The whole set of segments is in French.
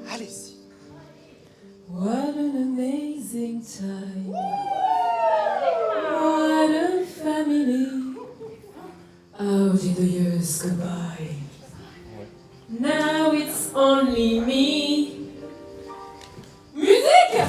Allez-y. What an amazing time. What a family. How did the years go by? Now it's only me. Musique!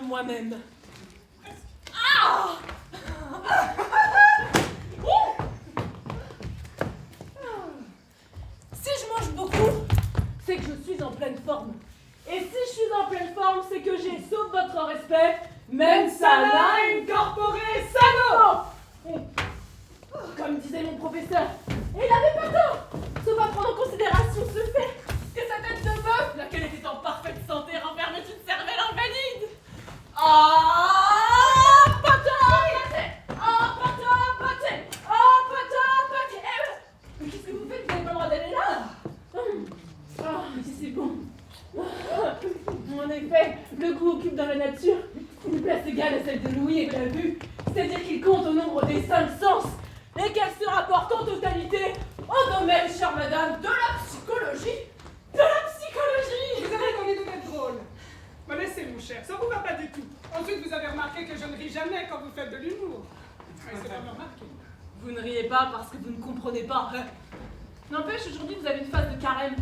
Moi-même. Si je mange beaucoup, c'est que je suis en pleine forme. Et si je suis en pleine forme, c'est que j'ai, sauf votre respect, même sana incorporé sano. Comme disait mon professeur, et il avait pas tort, sauf à prendre en considération ce fait que sa tête de bœuf, laquelle était en parfaite santé, renfermait une cervelle invalide. Mais qu'est-ce que vous faites? Vous n'avez pas le droit d'aller là. Mais c'est bon. Mon effet, le goût occupe dans la nature une place égale à celle de l'ouïe et de la vue, c'est-à-dire qu'il compte au nombre des 5 sens, et qu'elle se rapporte en totalité au domaine, chère madame, de la psychologie. De la psychologie! Vous avez envie de d'être drôle. Me laissez, mon cher, ça vous va pas du tout. Ensuite, vous avez remarqué que je ne ris jamais quand vous faites de l'humour. Oui, c'est vraiment remarqué. Vous ne riez pas parce que vous ne comprenez pas. N'empêche, aujourd'hui, vous avez une phase de carême.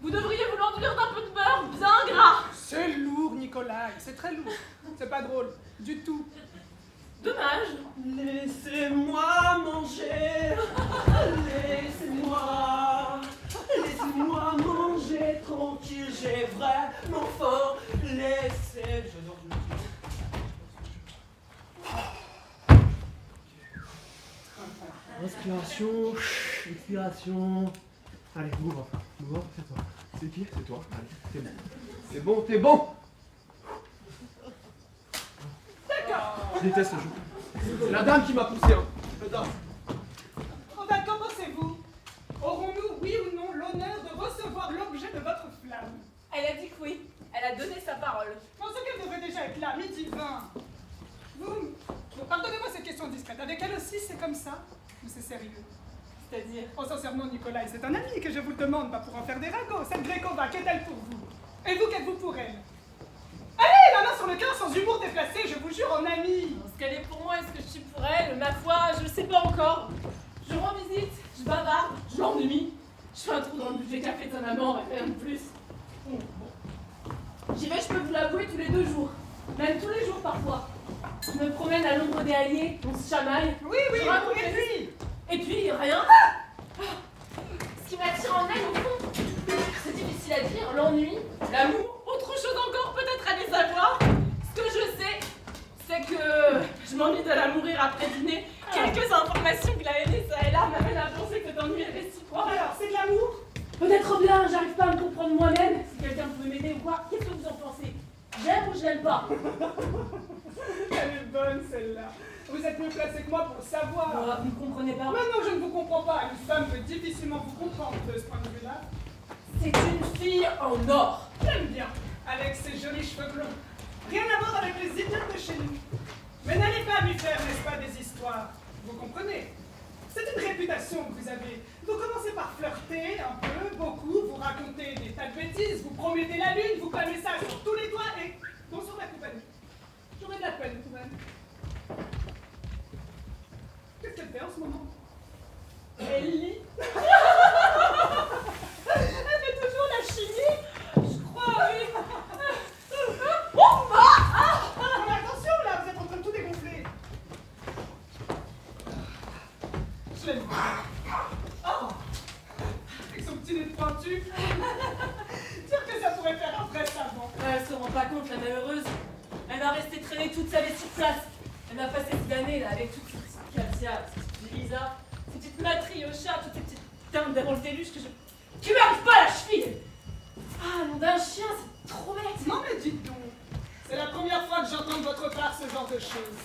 Vous devriez vous l'enduire d'un peu de beurre bien gras. C'est lourd, Nicolas, c'est très lourd. C'est pas drôle, du tout. Dommage. Laissez-moi manger, laissez-moi manger tranquille, j'ai vraiment faim, laissez... Inspiration, expiration... Allez, ouvre, c'est toi. C'est qui? C'est toi. Allez, c'est bon, t'es bon. D'accord. Je déteste le jeu. C'est la dame qui m'a poussé, hein. Putain. Enfin, qu'en pensez-vous? Aurons-nous, oui ou non, l'honneur de recevoir l'objet de votre flamme? Elle a dit que oui. Elle a donné sa parole. Je pensais qu'elle devrait déjà être là, midi 20. Vous, pardonnez-moi cette question discrète. Avec elle aussi, c'est comme ça? Ou c'est sérieux? C'est-à-dire? Oh, sincèrement, Nicolas, c'est un ami que je vous le demande, pas pour en faire des ragots. Cette Grécova, qu'est-elle pour vous? Et vous, qu'êtes-vous pour elle? Allez, la main sur le cœur, sans humour déplacé, je vous jure, en ami. Ce qu'elle est pour moi et ce que je suis pour elle, ma foi, je ne sais pas encore. Je rends visite, je bavarde, je l'ennuie. Je fais un trou dans le budget café de sa maman, rien de plus. J'y vais, je peux vous l'avouer, tous les 2 jours. Même tous les jours parfois. Je me promène à l'ombre des halliers, on se chamaille. Oui, Je raconte et mes- puis Et puis, rien. Ce qui m'attire en elle, au fond, c'est difficile à dire, l'ennui, l'amour, autre chose encore, peut-être aller savoir. Ce que je sais, c'est que je m'ennuie de la mourir après dîner. Quelques informations glanées ça et là m'amènent à penser que cet ennui est réciproque. alors, c'est de l'amour? Peut-être bien, j'arrive pas à me comprendre moi-même. Si quelqu'un pouvait m'aider ou quoi, qu'est-ce que vous en pensez? J'aime ou je l'aime pas? Elle est bonne, celle-là. Vous êtes mieux placé que moi pour le savoir. Vous ne comprenez pas? Maintenant, je ne vous comprends pas. Une femme peut difficilement vous comprendre de ce point de vue-là. C'est une fille en or. J'aime bien, avec ses jolis cheveux blonds. Rien à voir avec les idiotes de chez nous. Mais n'allez pas lui faire, n'est-ce pas, des histoires. Vous comprenez? C'est une réputation que vous avez. Vous commencez par flirter un peu, beaucoup, vous racontez des tas de bêtises, vous promettez la lune, vous collez ça sur tous les doigts et... Bonsoir la compagnie. J'aurais de la peine, tout de même. Qu'est-ce qu'elle fait en ce moment? Elle lit. Elle fait toujours la chimie. Je crois, oui. Mais attention là, vous êtes en train de tout dégonfler. Je l'aime bien. Oh, avec son petit nez de pointu. Dire que ça pourrait faire un vrai savant. Elle se rend pas compte, la malheureuse. Elle va rester traîner toute sa vie sur place. Elle va passer cette année là avec toutes ces petites Katia, ces petites Lisa, ces petites matriochas, toutes ces petites teintes d'avant le déluge qui m'arrivent pas à la cheville. Ah, nom d'un chien, c'est trop bête. Non mais dites donc, c'est la première fois que j'entends de votre part ce genre de choses.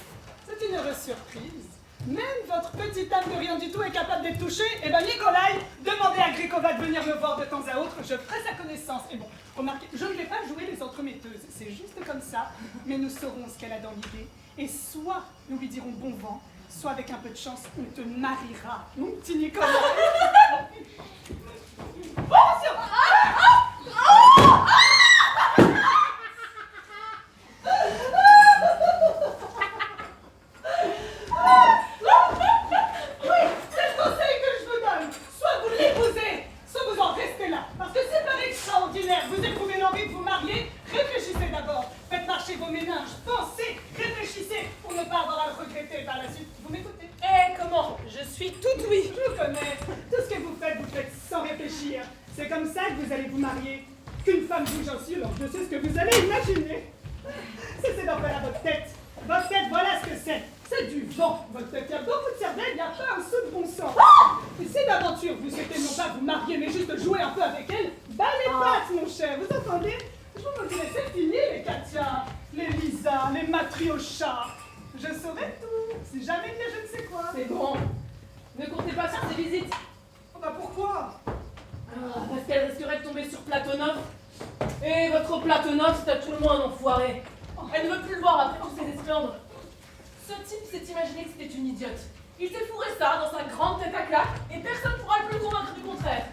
C'est une heureuse surprise. Même votre petite âme de rien du tout est capable d'être touchée. Eh ben Nikolai, demandez à Grécova de venir me voir de temps à autre, je ferai sa connaissance. Et bon, remarquez, je ne vais pas jouer les entremetteuses, c'est juste comme ça, mais nous saurons ce qu'elle a dans l'idée. Et soit nous lui dirons bon vent, soit avec un peu de chance, on te mariera, mon petit Nikolai. Oui, c'est le conseil que je vous donne. Soit vous l'épousez, soit vous en restez là. Parce que c'est pas extraordinaire. Vous éprouvez l'envie de vous marier, réfléchissez d'abord. Faites marcher vos méninges, pensez, réfléchissez pour ne pas avoir à le regretter par la suite. Vous m'écoutez? Eh, comment? Je suis toute oui. Je vous connais. Tout ce que vous faites sans réfléchir. C'est comme ça que vous allez vous marier. Qu'une femme bouge en silence, je sais ce que vous allez imaginer. Cessez d'en faire à votre tête. Votre tête, voilà ce que c'est. C'est du vent, votre tête. Il y a beaucoup de cervelle, il n'y a pas un seul bon sens. Et si d'aventure vous souhaitez non pas vous marier, mais juste jouer un peu avec elle, bas les pattes, mon cher, vous entendez? Je vous dirais, c'est fini, les Katia, les Lisa, les Matriochas. Je saurais tout, si jamais il y a je ne sais quoi. C'est bon. Ne comptez pas sur ces visites. Oh bah pourquoi? Parce qu'elle risquerait de tomber sur Platonov. Et Et votre platenote, c'est à tout le moins un enfoiré. Elle ne veut plus le voir après tous ces esclandres. Ce type s'est imaginé que c'était une idiote. Il s'est fourré ça dans sa grande tête à claque et personne ne pourra le plus convaincre du contraire.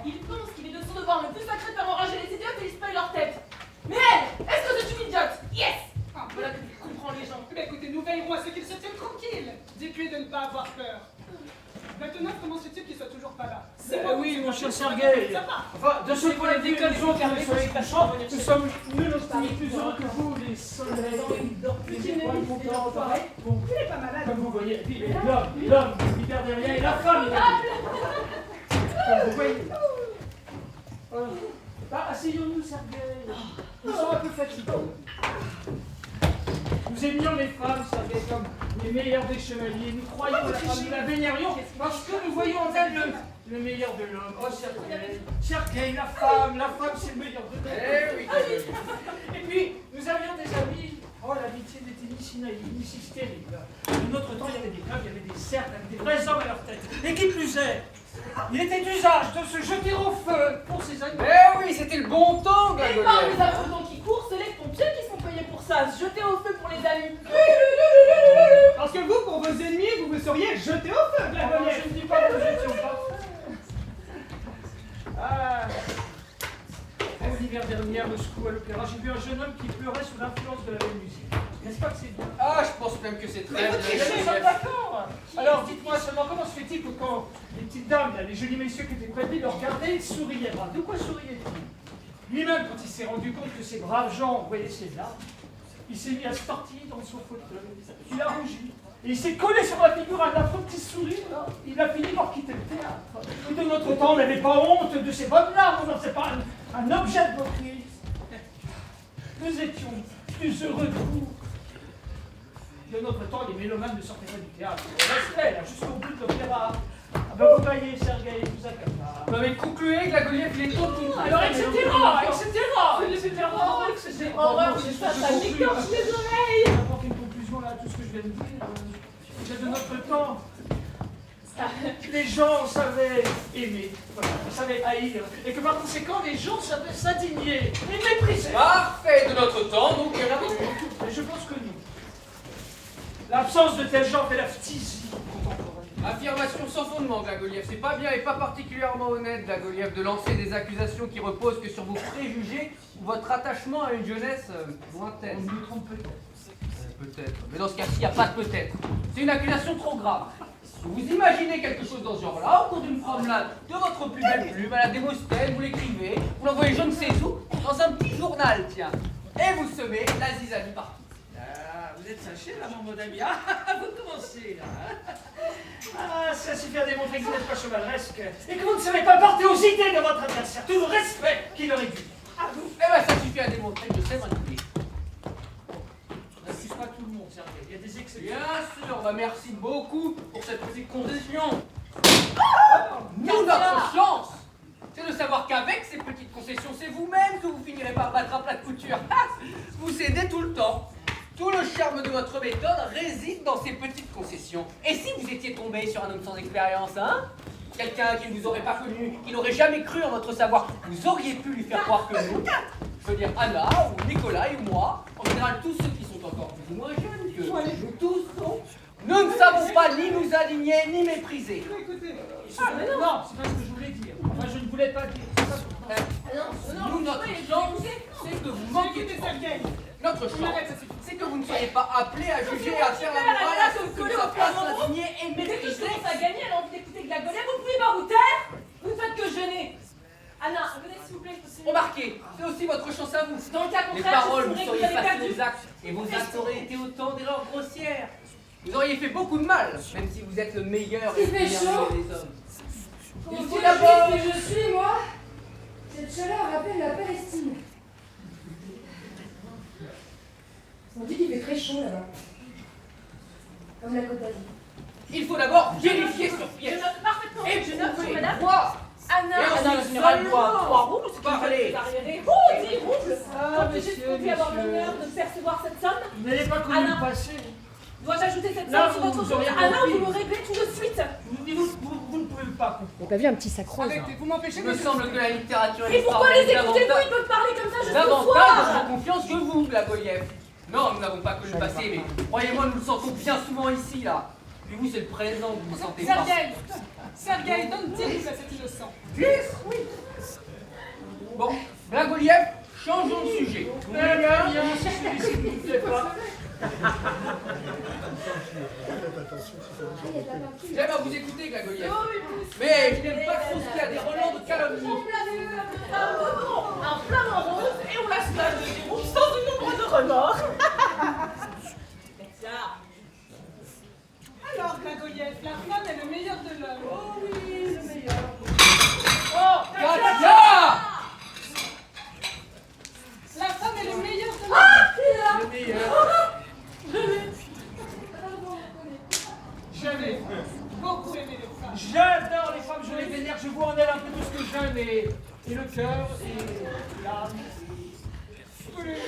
Il pense qu'il est de son devoir le plus sacré de faire enrager les idiotes et il se paye leur tête. Mais elle, est-ce que c'est une idiote? Yes! Voilà que tu comprends les gens. Mais écoutez, nous veillerons à ce qu'ils se tiennent tranquilles. Dites-lui de ne pas avoir peur. Maintenant, comment se fait-il qu'il soit toujours pas là? Oui, mon cher Sergueï. Enfin, de ce point de vue, nous autres, le soleil couchant, nous sommes plus heureux que vous, les soleils, les étoiles montantes. Bon, Il est pas malade. comme vous voyez, et puis l'homme, il perd rien, et la femme, comme vous voyez. Asseyons-nous, Sergueï. Nous sommes un peu fatigués. Nous aimions les femmes, Sergueï, comme les meilleurs des chevaliers. Nous croyons à la femme, nous la vénérions, parce que nous voyons en elle le meilleur de l'homme. Oh, Sergueï, la femme, c'est le meilleur de l'homme. Eh oui. Et puis, nous avions des amis. Oh, l'amitié n'était ni si naïve, ni si stérile. De notre temps, il y avait des clubs, il y avait des cercles, avec des vrais hommes à leur tête. Et qui plus est, il était d'usage de se jeter au feu pour ses amis. Eh oui, c'était le bon temps, Et Gagoliev. par les affrontements qui courent, c'est les pompiers qui sont payés pour ça, se jeter au feu pour les amis. Parce que vous, pour vos ennemis, vous vous seriez jeté au feu, Je Glagoliev. ne dis pas que nous étions pas. Ah. L'hiver dernier à Moscou, à l'opéra, j'ai vu un jeune homme qui pleurait sous l'influence de la belle musique. N'est-ce pas que c'est bien? Ah, je pense même que c'est très bien. Nous sommes d'accord. Alors, dites-moi seulement, comment se fait-il que quand les petites dames, là, les jolis messieurs qui étaient près de lui le regardaient, ils souriaient pas? De quoi souriait-il? Lui-même, quand il s'est rendu compte que ces braves gens voyaient ses larmes, il s'est mis à se tortiller dans son fauteuil. Il a rougi. Et il s'est collé sur la figure un affreux petit sourire. Là. Il a fini par quitter le théâtre. Et de notre temps, on n'avait pas honte de ces bonnes larmes. On n'en faisait pas un objet de moquerie. Nous étions plus heureux que vous. De notre temps, les mélomanes ne sortaient pas du théâtre. Le respect, là, jusqu'au bout de l'opéra. Ah ben vous voyez, Sergueï, vous accapare. Vous m'avez conclué, Glagoliev, il est temps qu'il... Alors, etc. Horreur, ça m'écorche les oreilles. Je vais apporter une conclusion là à tout ce que je viens de dire. C'est de notre temps. Les gens savaient aimer, voilà, ils savaient haïr, et que par conséquent, les gens savaient s'indigner et mépriser. Parfait de notre temps, donc il y en a beaucoup. Mais je pense que nous, l'absence de tel genre fait la phtisie contemporaine. Affirmation sans fondement, Glagoliev. C'est pas bien et pas particulièrement honnête, Glagoliev, de lancer des accusations qui reposent que sur vos préjugés ou votre attachement à une jeunesse lointaine. On nous trompe peut-être. Peut-être. Mais dans ce cas-ci, il n'y a pas de peut-être. C'est une accusation trop grave. Vous imaginez quelque chose dans ce genre-là, au cours d'une promenade de votre plus belle plume à la Démosthène, vous l'écrivez, vous l'envoyez je ne sais où, dans un petit journal, tiens. Et vous semez la zizanie partout. Ah, vous êtes sachez là, mon ami. Ah, vous commencez là. Ah, ça suffit à démontrer que vous n'êtes pas chevaleresque et que vous ne savez pas porter aux idées de votre adversaire tout le respect qu'il leur est dû. Ah vous? Eh ben ça suffit à démontrer que je sais manipuler. On n'accuse pas tout le monde, Sergueï. Il y a des exceptions. Bien sûr, bah merci beaucoup pour cette petite concession. Nous, notre chance, c'est de savoir qu'avec ces petites concessions, c'est vous-même que vous finirez par battre un plat de couture. Vous cédez tout le temps. Tout le charme de votre méthode réside dans ces petites concessions. Et si vous étiez tombé sur un homme sans expérience, hein? Quelqu'un qui ne vous aurait pas connu, qui n'aurait jamais cru en votre savoir, vous auriez pu lui faire croire que nous, je veux dire Anna, ou Nicolas et moi, en général tous ceux qui sont encore plus ou moins jeunes que nous tous, nous ne savons pas ni nous aligner, ni mépriser. Écoutez, Non, c'est pas ce que je voulais dire. Enfin, je ne voulais pas dire. Nous, notre chance, c'est que vous manquez de écoutez, force. Sergueï. Notre chance, c'est que vous ne soyez pas appelés à juger et à faire la morale à ceux qui ne savent pas s'indigner et Dès que je maîtriser. commence à gagner, elle a envie d'écouter Glagoliev, vous pouvez pas vous taire? Vous ne faites que jeûner. Anna, venez s'il vous plaît, je peux signer. Remarquez, c'est aussi votre chance à vous. Dans le cas Les contraire, paroles, je vous saurais que seriez vous avez passé perdu. aux actes et vos actes auraient été autant d'erreurs grossières. Vous auriez fait beaucoup de mal, même si vous êtes le meilleur et Il le fait meilleur chaud. des hommes. Il Il faut faut d'abord... que je suis, moi. Cette chaleur rappelle la Palestine. On dit qu'il fait très chaud là-bas. Comme la Côte d'Azur. Il faut d'abord vérifier sur Je pièce. note parfaitement. Et Je note, vous madame. voir. Anna, Et Anna, ensuite le général seulement doit 3 roubles, c'est qu'il parler. fallait arriérés. Oh, 10 roubles. Ah, Quand j'ai monsieur, pu avoir monsieur. l'honneur de percevoir cette somme, Vous n'avez pas connu Anna. le passé. dois-je ajouter cette Là, somme sur vous votre compte? auriez Anna, compris. vous me réglez tout de suite. Vous ne pouvez pas comprendre. T'as pas vu un petit sacro? Arrêtez, vous m'empêchez Il de... me semble que la littérature et Et pourquoi l'histoire les valent écoutez-vous? davantage. Ils peuvent parler comme ça, je davantage de faire confiance que vous, Glagoyev. Non, nous n'avons pas connu le passé, mais croyez-moi, nous le sentons bien souvent ici, là. Puis vous, c'est le présent que vous ne sentez pas. Sergueï, donne 10 à cet innocent. 10 ? Oui. Bon, Glagoliev, changeons de sujet. Vous voulez bien, si celui-ci ne vous plaît pas. J'aime à vous écouter, Glagoliev. Mais je n'aime pas trop ce qu'il y a des relents de calomnie. Un flamant rose et on la soulage de déroute sans une ombre de remords. Alors, Glagoyev, la femme est le meilleur de l'homme. Oh oui, le meilleur. Oh, Katia! La femme est le meilleur de l'homme. Le meilleur. J'avais beaucoup aimé les femmes. J'adore les femmes, je les vénère, je vois en elles un peu tout ce que j'aime et le cœur et l'âme. Vous les aimez.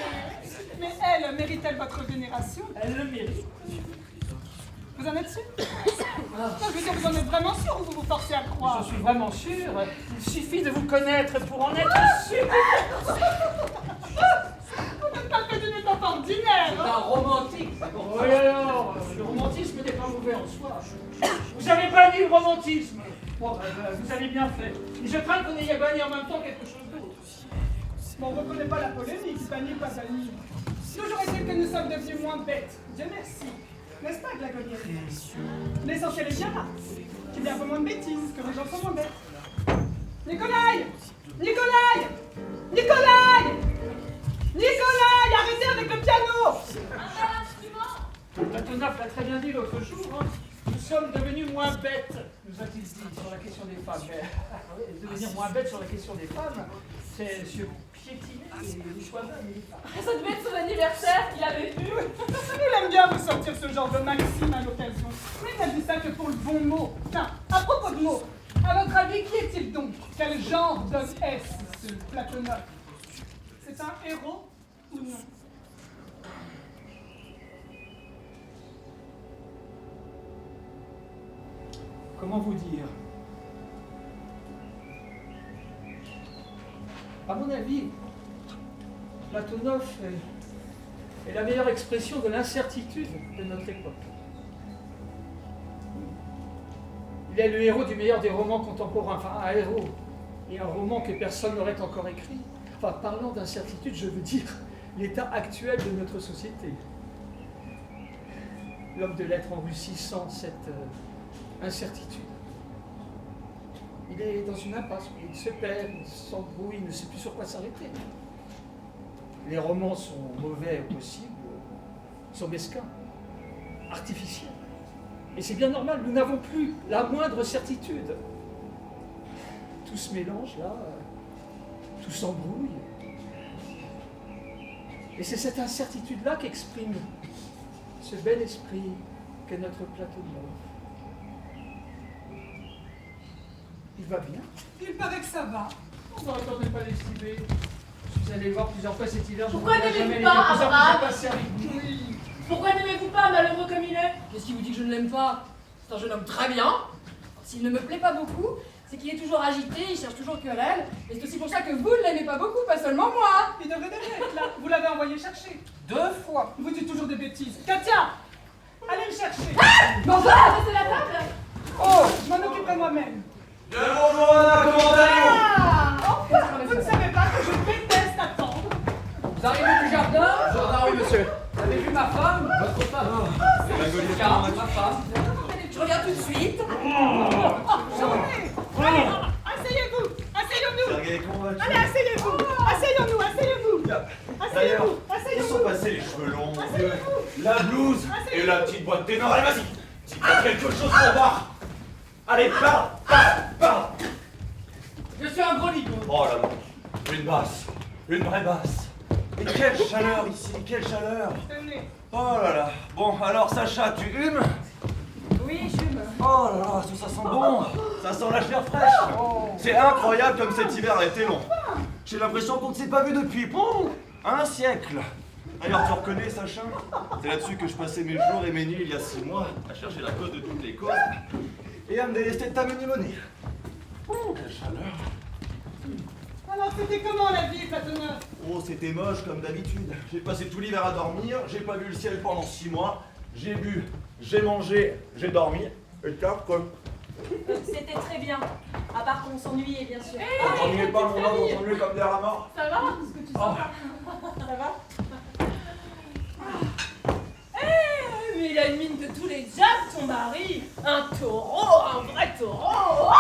Mais elle mérite-t-elle votre vénération? Elles le méritent. Vous en êtes sûr? Non, je veux dire, vous en êtes vraiment sûr ou vous vous forcez à croire? Je suis vraiment sûr. Il suffit de vous connaître pour en être sûr. Vous n'êtes pas fait d'une étape ordinaire. C'est un romantique, c'est pour ça. Oui alors, le romantisme n'est pas mauvais en soi. Vous avez banni le romantisme. Bon, vous avez bien fait. Et je crains que vous n'ayez banni en même temps quelque chose d'autre. Bon, on ne reconnaît pas la polémique, banni, pas banni. Toujours est-il que nous sommes devenus moins bêtes. Dieu merci. N'est-ce pas, Glagoliev? L'essentiel est bien là. Qu'il y a un peu moins de bêtises, que les gens sont moins bêtes. Nikolai! Nikolai! Nikolai! Nikolai! Arrêtez avec le piano! Platonov l'a très bien dit l'autre jour. Hein. Nous sommes devenus moins bêtes, nous a-t-il dit, sur la question des femmes. Mais devenir moins bêtes sur la question des femmes, c'est se piétiner les soi-même et les femmes. Ça devait être son anniversaire qu'il avait vu. Il aime bien vous sortir ce genre de maxime à l'occasion. Mais il n'a dit ça que pour le bon mot. Tiens, à propos de mots, à votre avis, qui est-il donc? Quel genre d'homme est-ce, ce Platonov? C'est un héros ou non? Comment vous dire? À mon avis, Platonov est la meilleure expression de l'incertitude de notre époque. Il est le héros du meilleur des romans contemporains, enfin un héros, et un roman que personne n'aurait encore écrit. Enfin, parlant d'incertitude, je veux dire l'état actuel de notre société. L'homme de lettres en Russie sent cette incertitude. Il est dans une impasse, il se perd, il s'embrouille, il ne sait plus sur quoi s'arrêter. Les romans sont mauvais au possible, sont mesquins, artificiels. Et c'est bien normal, nous n'avons plus la moindre certitude. Tout se mélange là, tout s'embrouille. Et c'est cette incertitude-là qu'exprime ce bel esprit qu'est notre Platonov. Il va bien. Il paraît que ça va. On n'aurait quand même pas l'estimer. Je suis allé le voir plusieurs fois cet hiver. Pourquoi n'aimez-vous pas, Abraham? Pourquoi n'aimez-vous pas, malheureux comme il est? Qu'est-ce qui vous dit que je ne l'aime pas? C'est un jeune homme très bien. S'il ne me plaît pas beaucoup, c'est qu'il est toujours agité, il cherche toujours querelle. Et c'est aussi pour ça que vous ne l'aimez pas beaucoup, pas seulement moi. Il devrait déjà être là. Vous l'avez envoyé chercher. 2 fois. Vous dites toujours des bêtises. Katia! Allez le chercher. Bon, voilà, c'est la table. Oh, je m'en occuperai moi-même. Bonjour Anna, comment allez-vous? Ah, enfin, vous ne savez pas que je déteste attendre. Vous arrivez du jardin? Jardin, oui, monsieur. Vous avez vu ma femme? Votre femme. Car, ma femme. Je reviens tout de suite. Allez, asseyez-vous. Asseyons-nous. Sergueï, comment vas-tu? Allez, asseyez-vous. Asseyons-nous, asseyez-vous. D'ailleurs, Asseyez-vous, où asseyez-vous. sont passés les cheveux longs, Asseyez-vous. la blouse Asseyez-vous. et la petite boîte ténor? Allez, vas-y, dis-moi quelque chose pour voir. Allez, parle. Je suis un gros ligon. Oh là là, une basse, une vraie basse. Et quelle chaleur ici, quelle chaleur. Tenez. Oh là là. Bon, alors Sacha, tu humes? Oui, je fume. Oh là là, ça sent bon. Ça sent la chair fraîche. C'est incroyable comme cet hiver a été long. J'ai l'impression qu'on ne s'est pas vu depuis un siècle. D'ailleurs, tu reconnais, Sacha? C'est là-dessus que je passais mes jours et mes nuits il y a 6 mois, à chercher la cause de toutes les causes et à me délester de ta ménimonie. Quelle chaleur. Alors, c'était comment la vie, Platonov? Oh, c'était moche comme d'habitude. J'ai passé tout l'hiver à dormir, j'ai pas vu le ciel pendant 6 mois, j'ai bu, j'ai mangé, j'ai dormi. Et tiens, quoi? C'était très bien. À part qu'on s'ennuyait, bien sûr. On s'ennuyait pas, mon homme, on s'ennuyait comme des rats morts. Ça va? Est-ce que tu sens ça va? Mais il a une mine de tous les diables, ton mari. Un taureau, un vrai taureau.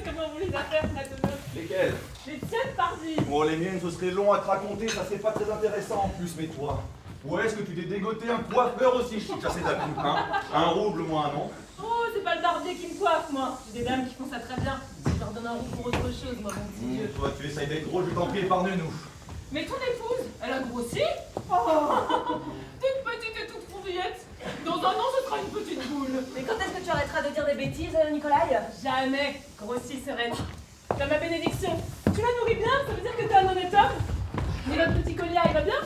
Comment vous les affaires, Platonov? Lesquels? Les tiennes, pardi. Oh, les miennes, ce serait long à te raconter, ça c'est pas très intéressant en plus, mais toi. Où est-ce que tu t'es dégoté un coiffeur aussi chic? Ça c'est d'habitude, hein? Un rouble moins, non? Oh, c'est pas le barbier qui me coiffe, moi. J'ai des dames qui font ça très bien. Je leur donne un rouble pour autre chose, moi, mon petit Dieu. Toi, tu essayes d'être gros, je t'en prie, épargne-nous. Mais ton épouse, elle a grossi. Oh, toute petite et toute fourriette. Dans un an, ce sera une petite boule. Mais quand est-ce que tu arrêteras de dire des bêtises, Nicolai? Jamais. Grossi, sereine. T'as ma bénédiction. Tu la nourris bien, ça veut dire que t'es un honnête homme. Et notre petit collier, il va bien?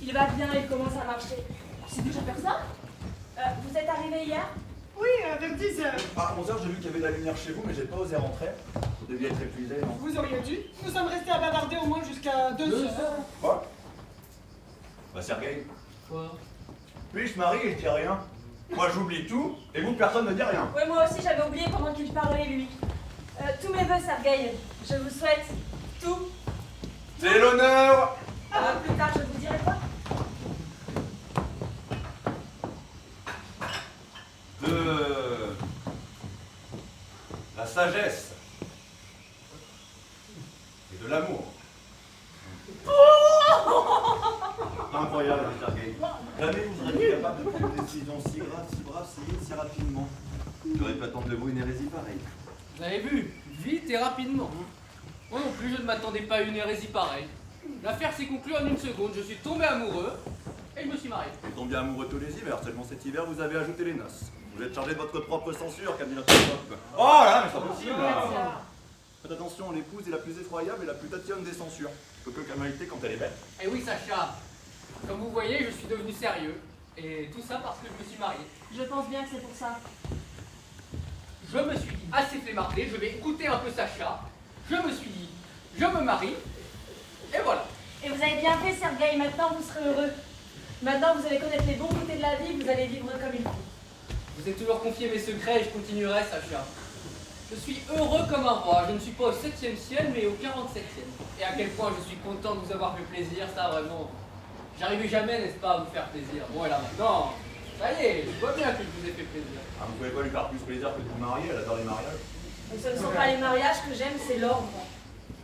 Il va bien, il commence à marcher. C'est déjà faire ça? Vous êtes arrivé hier? Oui, vers 10 heures. À 11h, j'ai vu qu'il y avait de la lumière chez vous, mais j'ai pas osé rentrer. Vous deviez être épuisé, non? Vous auriez dû. Nous sommes restés à bavarder au moins jusqu'à 2 heures. Quoi? Bah, Sergueï. Quoi? Puis je marie et je dis rien. Moi, j'oublie tout, et vous, personne ne dit rien. Oui, moi aussi, j'avais oublié pendant qu'il parlait, lui. Tous mes vœux, Sergueï. Je vous souhaite tout. C'est l'honneur! Plus tard, je vous dirai quoi? De la sagesse et de l'amour. Incroyable, Sergueï. Jamais vous auriez été capable de prendre une décision si grave, si brave, si rapidement. J'aurais pu attendre de vous une hérésie pareille. Vous avez vu, vite et rapidement. Moi non plus, je ne m'attendais pas à une hérésie pareille. L'affaire s'est conclue en une seconde. Je suis tombé amoureux et je me suis marié. Vous tombez amoureux tous les hivers, seulement cet hiver vous avez ajouté les noces. Vous êtes chargé de votre propre censure, comme dit notre prof. Oh là, mais c'est pas possible là. Faites attention, l'épouse est la plus effroyable et la plus tatillonne des censures. Que qu'amalité quand elle est belle. Et oui, Sacha, comme vous voyez, je suis devenu sérieux. Et tout ça parce que je me suis marié. Je pense bien que c'est pour ça. Je me suis dit, assez flemmardé, je vais écouter un peu Sacha. Je me suis dit, je me marie. Et voilà. Et vous avez bien fait, Sergueï. Maintenant, vous serez heureux. Maintenant, vous allez connaître les bons côtés de la vie. Vous allez vivre comme il faut. Je vous ai toujours confié mes secrets et je continuerai, Sacha. Je suis heureux comme un roi. Je ne suis pas au 7e ciel, mais au 47e. Et à quel point je suis content de vous avoir fait plaisir, ça vraiment. J'arrivais jamais, n'est-ce pas, à vous faire plaisir. Bon, et là maintenant, ça y est, je vois bien que je vous ai fait plaisir. Ah, vous pouvez pas lui faire plus plaisir que de vous marier, elle adore les mariages. Et ce ne sont pas les mariages que j'aime, c'est l'ordre.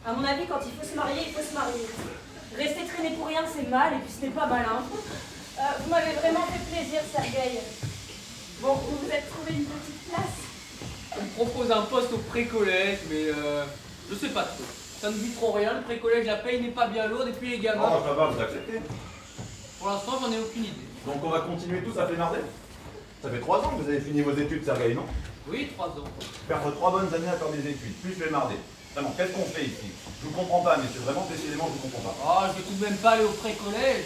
À mon avis, quand il faut se marier, il faut se marier. Rester traîné pour rien, c'est mal, et puis ce n'est pas malin. Vous m'avez vraiment fait plaisir, Sergueï. Bon, vous vous êtes trouvé une petite place. On me propose un poste au pré-collège, mais je sais pas trop. Ça ne dit trop rien, le pré-collège, la paye n'est pas bien lourde, et puis les gamins. Oh, ça va, vous acceptez. Pour l'instant, j'en ai aucune idée. Donc on va continuer tous à flémarder. Ça fait 3 ans que vous avez fini vos études, Sergueï, non? Oui, 3 ans. Perdre 3 bonnes années à faire des études, plus flémarder. Vraiment, qu'est-ce qu'on fait ici? Je vous comprends pas, messieurs, vraiment, décidément, je vous comprends pas. Oh, je vais tout de même pas aller au pré-collège.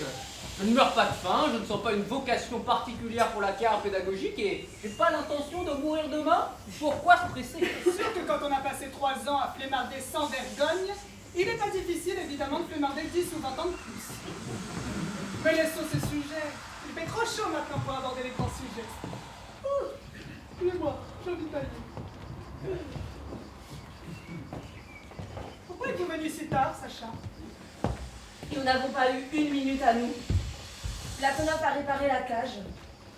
Je ne meurs pas de faim, je ne sens pas une vocation particulière pour la carrière pédagogique et j'ai pas l'intention de mourir demain. Pourquoi se presser? Sûr que quand on a passé 3 ans à flémarder sans vergogne, il n'est pas difficile évidemment de flémarder 10 ou 20 ans de plus. Mais laissons ces sujets. Il fait trop chaud maintenant pour aborder les grands sujets. Excusez-moi, j'ai envie d'aller. Pourquoi êtes-vous venu si tard, Sacha? Nous n'avons pas eu une minute à nous. Platonov a réparé la cage.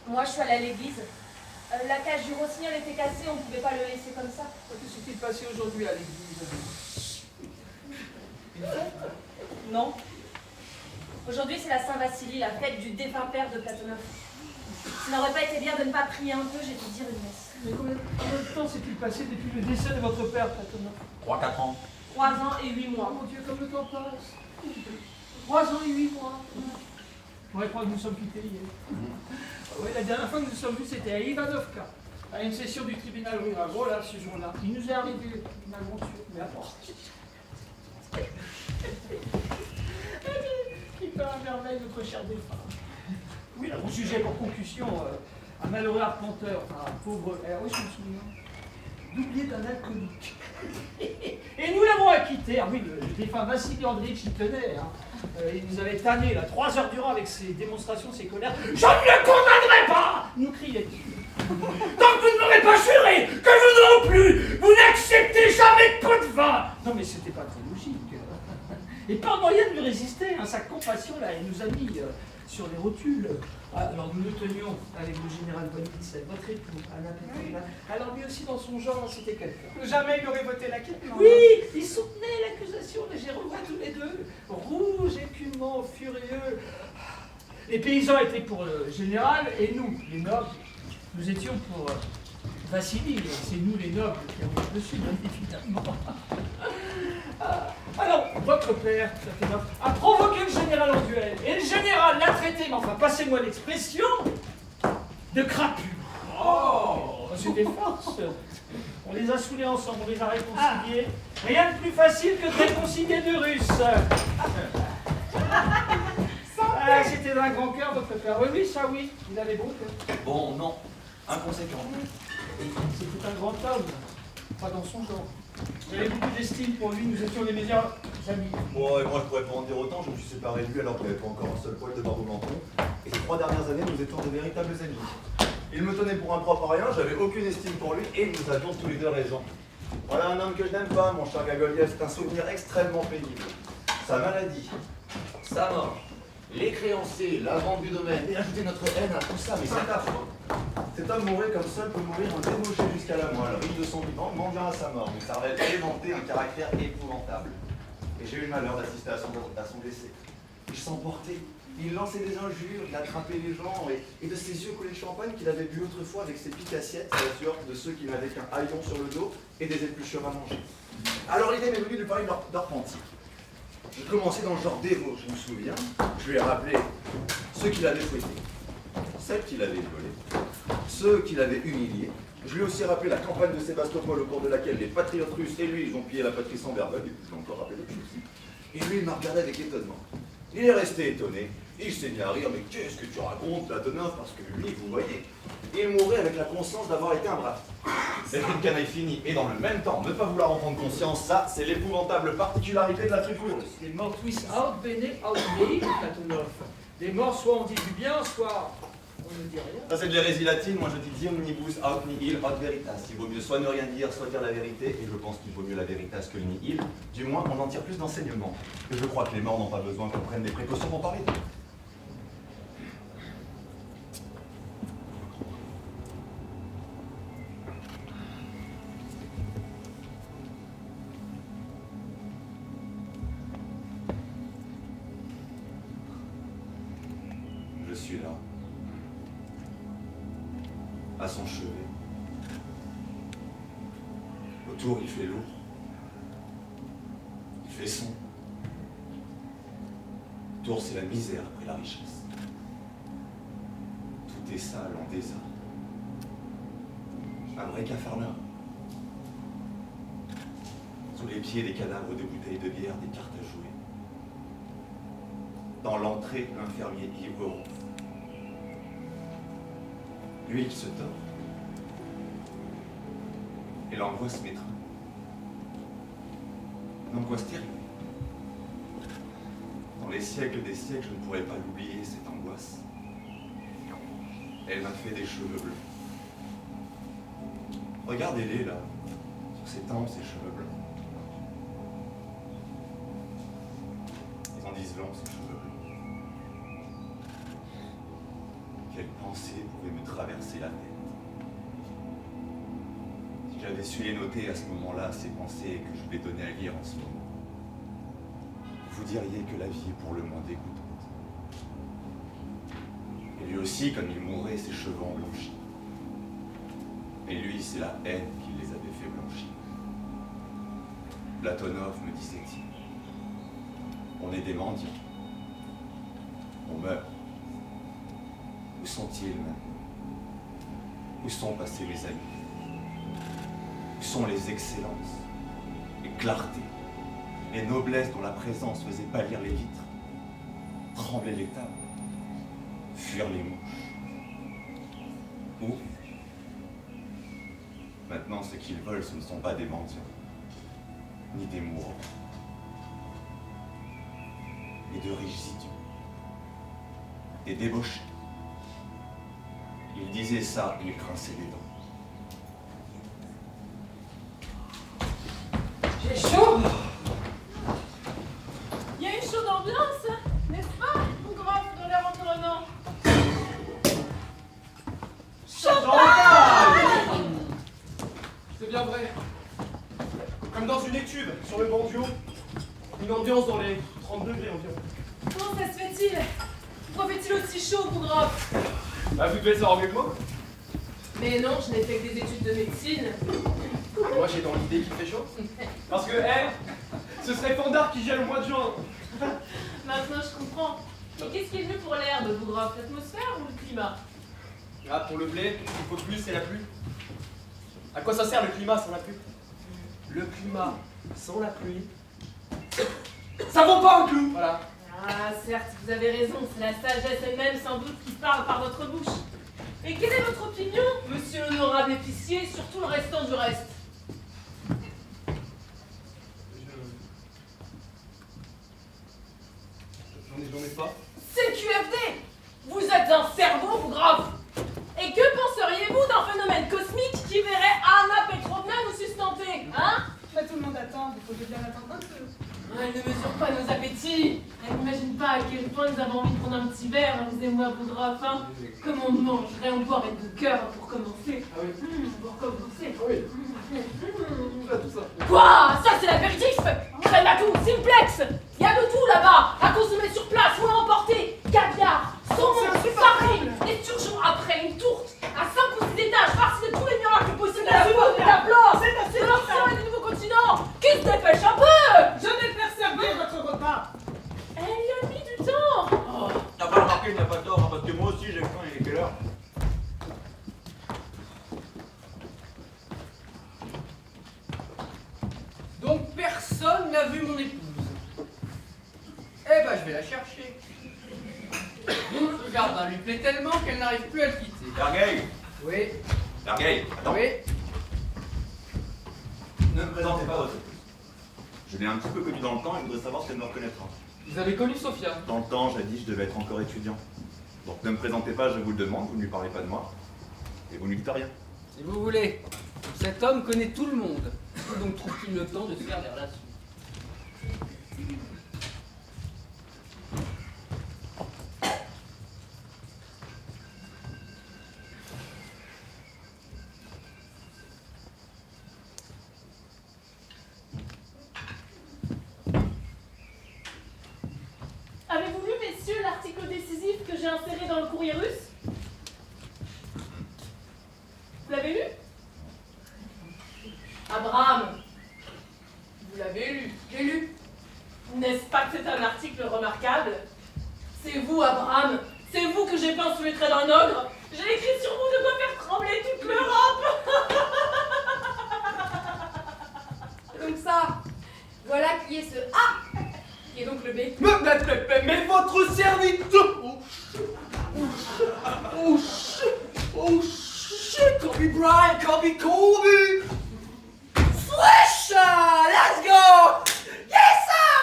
Moi, je suis allée à l'église. La cage du rossignol était cassée, on ne pouvait pas le laisser comme ça. Que s'est-il passé aujourd'hui à l'église? Non. Aujourd'hui, c'est la Saint-Vassili, la fête du défunt père de Platonov. Ça n'aurait pas été bien de ne pas prier un peu, j'ai dû dire une messe. Mais combien de temps s'est-il passé depuis le décès de votre père, Platonov? 3-4 ans. 3 ans et 8 mois. Oh mon Dieu, comme le temps passe. 3 ans et 8 mois. On va croire que nous sommes quittés hier. Oui, la dernière fois que nous nous sommes vus, c'était à Ivanovka, à une session du tribunal rural. Voilà, ce jour-là. Il nous est arrivé une aventure. Mais attends. Qui fait un merveille notre cher défunt. Oui, là, mon sujet pour concussion, un malheureux arpenteur, enfin, un pauvre. Alors oui, je me souviens. D'oublier d'un alcoolique. Et nous quitté. Ah oui, le défunt Vassili Andreevitch y tenait. Hein. Il nous avait tanné là, 3 heures durant avec ses démonstrations, ses colères. « Je ne le condamnerai pas !» nous criait-il. « Tant que vous ne m'aurez pas juré que vous non plus, vous n'acceptez jamais de pot de vin !» Non mais c'était pas très logique. Et pas moyen de lui résister. Hein. Sa compassion là, elle nous a mis sur les rotules. Alors nous tenions avec le général Bonitz, votre époux, Alain Pétain. Alors lui aussi dans son genre, c'était quelqu'un. Jamais il n'aurait voté l'acquittement. Oui, il soutenait l'accusation, mais j'ai revois tous les deux, rouges, écumants, furieux. Les paysans étaient pour le général, et nous, les nobles, nous étions pour Vassili. C'est nous les nobles qui avons le dessus, bien évidemment. Alors, votre père, Chateauneuf, a provoqué le général en duel, et le général l'a traité, mais enfin, passez-moi l'expression, de crapule. Oh, c'était force. On les a saoulés ensemble, on les a réconciliés. Rien de plus facile que de réconcilier deux Russes. C'était d'un grand cœur, votre père. Oui, ça oui, il avait bon cœur. Bon, non, inconséquent. C'était un grand homme, pas dans son genre. J'avais beaucoup d'estime pour lui, nous étions les meilleurs amis. Bon, et moi je pourrais pas en dire autant, je me suis séparé de lui alors qu'il n'avait pas encore un seul poil de barbe au menton. Et ces 3 dernières années, nous étions de véritables ennemis. Il me tenait pour un propre à rien, j'avais aucune estime pour lui et nous avions tous les deux raison. Voilà un homme que je n'aime pas, mon cher Gagoliev, c'est un souvenir extrêmement pénible. Sa maladie, sa mort, les créanciers, la vente du domaine, et ajouter notre haine à tout ça, mais c'est affreux. Cet homme mourrait comme seul peut mourir un débauché jusqu'à la moelle, riche de son vivant, mendiant à sa mort, mais ça avait éventé un caractère épouvantable. Et j'ai eu le malheur d'assister à son décès. Il s'emportait, il lançait des injures, il attrapait les gens, et de ses yeux coulait de champagne qu'il avait bu autrefois avec ses piques assiettes, à la sueur de ceux qui n'avaient qu'un haillon sur le dos et des épluchures à manger. Alors l'idée m'est venue de lui parler de repentir. J'ai commencé dans le genre dévot, je me souviens. Je lui ai rappelé ceux qu'il avait fouettés, celles qu'il avait violées, ceux qu'il avait humiliés. Je lui ai aussi rappelé la campagne de Sébastopol au cours de laquelle les patriotes russes et lui, ils ont pillé la patrie sans vergogne, et puis je lui ai encore rappelé d'autres choses. Et lui, il m'a regardé avec étonnement. Il est resté étonné, il s'est mis à rire, mais qu'est-ce que tu racontes, Platonov, parce que lui, vous voyez, il mourait avec la conscience d'avoir été un brave. C'est une canaille finie, et dans le même temps, ne pas vouloir en prendre conscience, ça, c'est l'épouvantable particularité de la truffe russe. Des morts twist out bene out mei, Platonov. Des morts, soit on dit du bien, soit on ne dit rien. Ça, c'est de l'hérésie latine, moi je dis diem omnibus aut nihil aut veritas. Il vaut mieux soit ne rien dire, soit dire la vérité, et je pense qu'il vaut mieux la veritas que le nihil. Du moins, on en tire plus d'enseignements. Et je crois que les morts n'ont pas besoin qu'on prenne des précautions pour parler d'eux. Je suis là, à son chevet. Autour, il fait lourd. Il fait sombre. Autour, c'est la misère après la richesse. Tout est sale, en désordre. Un vrai capharnaüm. Sous les pieds, des cadavres de bouteilles de bière, des cartes à jouer. Dans l'entrée, l'infirmier ivre ronfle. Lui qui se tord. Et l'angoisse m'étreint. Une angoisse terrible. Dans les siècles des siècles, je ne pourrais pas l'oublier, cette angoisse. Elle m'a fait des cheveux bleus. Regardez-les là, sur ses tempes, ses cheveux blancs. Ils en disent long, ces cheveux blancs. Quelle pensée pouvait me traverser la tête? Si j'avais su les noter à ce moment-là, ces pensées que je vais donner à lire en ce moment, vous diriez que la vie est pour le moins dégoûtante. Et lui aussi, comme il mourait, ses cheveux ont blanchi. Et lui, c'est la haine qui les avait fait blanchir. Platonov, me disait-il, on est des mendiants. On meurt. Où sont-ils maintenant? Où sont passés mes amis? Où sont les excellences, les clartés, les noblesses dont la présence faisait pâlir les vitres, trembler les tables, fuir les mouches? Où? Maintenant, ce qu'ils veulent, ce ne sont pas des mendiants. ni des mourants, ni de riches idiots, des débauchés. Il disait ça, il grinçait des dents. J'ai chaud. Il y a une chaude ambiance, n'est-ce pas, mon grand, dans l'air environnant? C'est bien vrai. Comme dans une étude sur le bandio, une ambiance dans les 30 degrés environ. Comment ça se fait-il? Pourquoi fait-il aussi chaud, mon grand? Bah, vous devez savoir mieux que moi. Mais non, je n'ai fait que des études de médecine. Moi, j'ai dans l'idée qu'il fait chaud. Parce que, ce serait Fandard qui gèle au mois de juin. Maintenant, je comprends. Et qu'est-ce qui est mieux pour l'herbe, Bougraf? L'atmosphère ou le climat? Ah, pour le blé, il faut plus, c'est la pluie. À quoi ça sert le climat sans la pluie? Le climat sans la pluie, ça vaut pas un clou. Voilà. Ah, certes, vous avez raison, c'est la sagesse elle-même sans doute qui parle par votre bouche. Et quelle est votre opinion, monsieur l'honorable épicier, sur tout le restant du reste? J'en ai pas. C'est QFD! Vous êtes un cerveau, vous grave! Et que penseriez-vous d'un phénomène cosmique qui verrait Anna Petrovna nous sustenter, hein? Bah, tout le monde attend, il faut bien attendre un peu. Elle ne mesure pas nos appétits. Elle n'imagine pas à quel point nous avons envie de prendre un petit verre, vous et moi, Bougraf, hein? Comme on mangerait, on boirait de cœur pour commencer. Ah oui. Pour commencer. Ah oui. Tout ça. Quoi? Ça, c'est l'apéritif! Crème à tout, simplex! Il y a de tout là-bas, à consommer sur place ou à emporter. Caviar, saumon, farine, esturgeon, après une tourte à 5 ou 6 étages, farcie de tous les miracles possibles de la boue, de la flore, de l'océan et des nouveaux continents. Qui se dépêche un peu? Je vais faire servir votre repas. Elle y a mis du temps. Oh. T'as pas remarqué, il n'y a pas tort, hein, parce que moi aussi j'ai faim, il est quelle heure? Donc personne n'a vu mon épouse. Eh ben, je vais la chercher. Ce jardin lui plaît tellement qu'elle n'arrive plus à le quitter. Sergueï! Oui, Sergueï, attends. oui. Ne me présentez pas votre épouse. Je l'ai un petit peu connue dans le temps et voudrais savoir si elle me reconnaîtra. Vous avez connu Sophia? Dans le temps, jadis, je devais être encore étudiant. Donc ne me présentez pas, je vous le demande, vous ne lui parlez pas de moi. Et vous ne lui dites rien. Si vous voulez. Cet homme connaît tout le monde. Donc trouve-t-il le temps de se faire des relations? Avez-vous lu, messieurs, l'article décisif que j'ai inséré dans le courrier russe? Vous l'avez lu? Abraham, vous l'avez lu? J'ai lu. N'est-ce pas que c'est un article remarquable? C'est vous, Abraham, c'est vous que j'ai peint sous les traits d'un ogre. J'ai écrit sur vous de quoi faire trembler toute l'Europe. Donc ça, voilà qui est ce A, qui est donc le B. Mais votre serviteur! Oh shit! Kobe Bryant, Kobe! Fresh! Let's go! Yes, sir!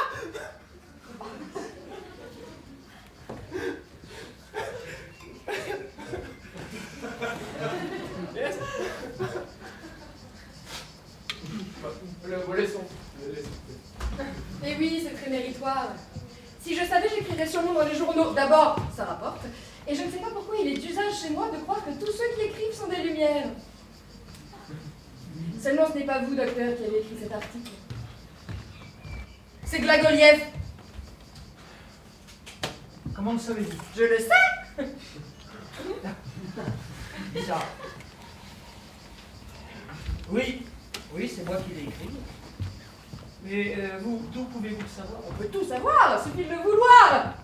Yes. Le laissons. Eh oui, c'est très méritoire. Si je savais, j'écrirais sur moi dans les journaux. D'abord, ça rapporte. Et je ne sais pas pourquoi il est d'usage chez moi de croire que tous ceux qui écrivent sont des lumières. Seulement, ce n'est pas vous, docteur, qui avez écrit cet article. C'est Glagoliev. Comment le savez-vous? Je le sais. Bizarre. Oui, c'est moi qui l'ai écrit. Mais vous, d'où pouvez-vous le savoir? On peut tout savoir, suffit de le vouloir.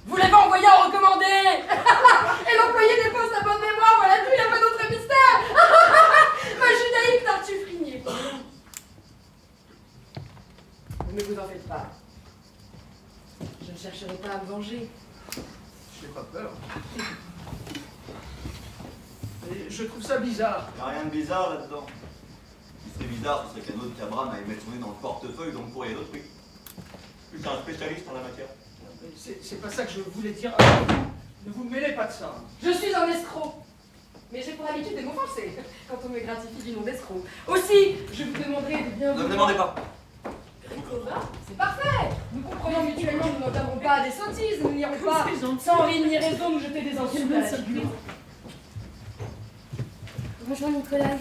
Vous l'avez envoyé en recommandé. Et l'employé des postes à bonne mémoire, voilà tout, il n'y a pas d'autre mystère. Ma judaïque tartufrinier. Ne vous en faites pas. Je ne chercherai pas à me venger. Je n'ai pas peur. Et je trouve ça bizarre. Y a rien de bizarre là-dedans. bizarre, ce serait qu'un autre cabra m'aille mettre son nez dans le portefeuille ou dans le courrier d'autrui. Je suis un spécialiste en la matière. C'est pas ça que je voulais dire. Alors, ne vous mêlez pas de ça. Je suis un escroc. Mais j'ai pour habitude de m'offenser quand on me gratifie du nom d'escroc. Aussi, je vous demanderai de bien Ne me demandez pas. Grécova, c'est parfait. Nous comprenons mutuellement, nous n'entendrons pas des sottises, nous n'irons pas sans rime ni raison nous jeter des insultes à la figure. Bonjour Nicolas.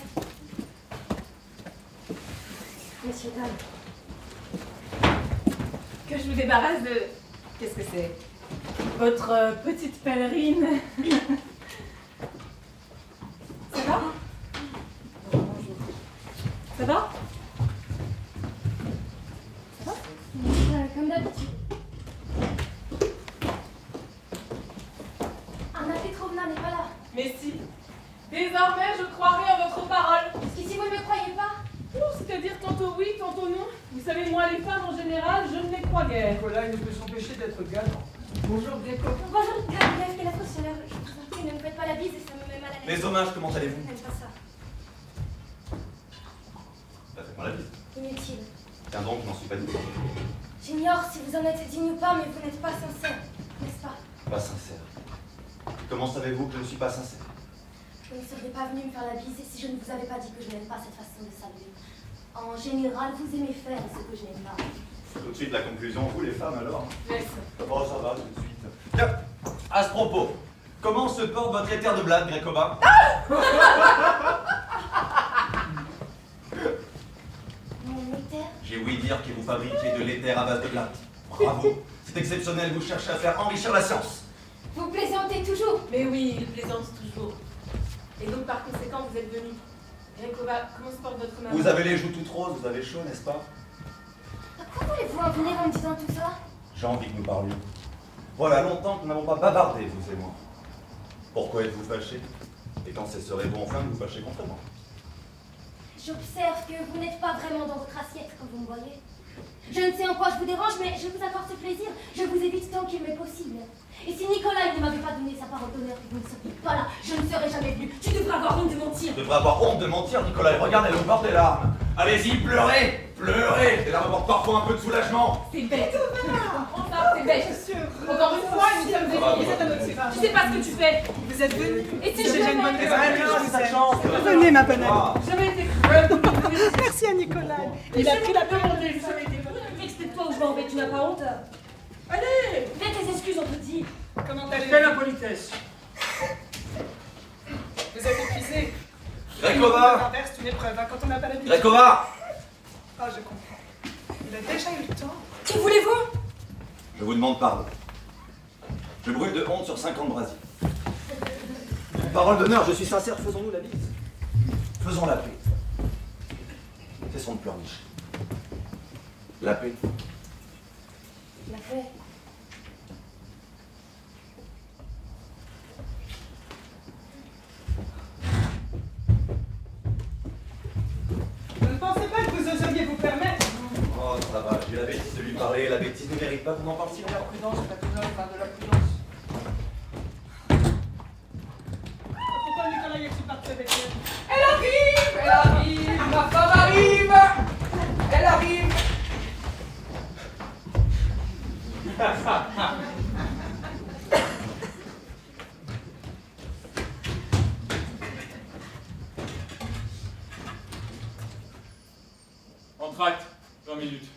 Messieurs, dames. Que je vous débarrasse de... Qu'est-ce que c'est? Votre petite pèlerine. Ça va? Bonjour. Ça va? Ça va? Comme d'habitude. Anna Petrovna n'est pas là. Mais si. Désormais, je croirai en votre parole. Jusqu'ici, vous ne me croyez pas? Oh, c'est-à-dire tantôt oui, tantôt non. Vous savez, moi, les femmes, en général, je ne les crois guère. Nicolas, il ne peut s'empêcher d'être galant. Bonjour, Gréco. Bonjour, Gabriel, quelle affreuse chaleur. Je vous en prie, ne me faites pas la bise et ça me met mal à l'aise. Mes hommages, comment Je allez-vous? n'aime pas ça. Faites-moi la bise. Inutile. Tiens donc, je n'en suis pas dit. J'ignore si vous en êtes digne ou pas, mais vous n'êtes pas sincère, n'est-ce pas? Pas sincère. Comment savez-vous que je ne suis pas sincère? Vous ne seriez pas venu me faire la bise si je ne vous avais pas dit que je n'aime pas cette façon de saluer. En général, vous aimez faire ce que je n'aime pas. Tout de suite la conclusion, vous les femmes alors? Laisse. Oh, ça va, tout de suite. Tiens, à ce propos, comment se porte votre éther de blade, Grécova? Mon éther? J'ai ouï dire que vous fabriquez de l'éther à base de blade. Bravo, c'est exceptionnel, vous cherchez à faire enrichir la science. Vous plaisantez toujours. Mais oui, il plaisante toujours. Et donc, par conséquent, vous êtes venu. Grécova, comment se porte votre maman? Vous avez les joues toutes roses, vous avez chaud, n'est-ce pas? À quoi voulez-vous en venir en me disant tout ça? J'ai envie que nous parlions. Voilà longtemps que nous n'avons pas bavardé, vous et moi. Pourquoi êtes-vous fâchés? Et quand cesserez-vous enfin de vous fâcher contre moi? J'observe que vous n'êtes pas vraiment dans votre assiette, comme vous me voyez. Je ne sais en quoi je vous dérange, mais je vous accorde ce plaisir. Je vous évite tant qu'il m'est possible. Et si Nicolas ne m'avait pas donné sa parole d'honneur que vous ne seriez pas là, je ne serais jamais venu. Tu devrais avoir honte de mentir. Tu devrais avoir honte de mentir, Nicolas. Regarde, elle ouvre des larmes. Allez-y, pleurez, pleurez. Les larmes apportent parfois un peu de soulagement. C'est bête. Je comprends ça, c'est bête. Encore une fois, nous sommes des filles. Tu sais pas ce que tu fais. Vous êtes venu. Et si je J'ai une bonne raison. sa chance. Venez, ma bonne amie. Jamais été cruelle. Merci à Nicolas. Il a pris la peine. Jamais été cruelle. Explique-toi où je m'en vais, tu n'as pas honte? Allez! Fais tes excuses, on te dit. Comment allez-vous? Quelle impolitesse! Vous êtes épuisé. Grécova! C'est une épreuve, hein, quand on n'a pas l'habitude. Grécova! Ah, je comprends. Il a déjà eu le temps. Que voulez-vous? Je vous demande pardon. Je brûle de honte sur 5 ans de brasier. Parole d'honneur, je suis sincère, faisons-nous la bise. Faisons la paix. Cessons de pleurnicher. La paix. La paix. Vous ne pensez pas que vous oseriez vous permettre? Oh, ça va, j'ai la bêtise de lui parler. La bêtise ne mérite pas qu'on en parle si De la longtemps. prudence, Patinov, hein, de la prudence. Pourquoi Nicolas est-il parti avec elle? Elle arrive, ma femme arrive, elle arrive. Entracte, 20 minutes.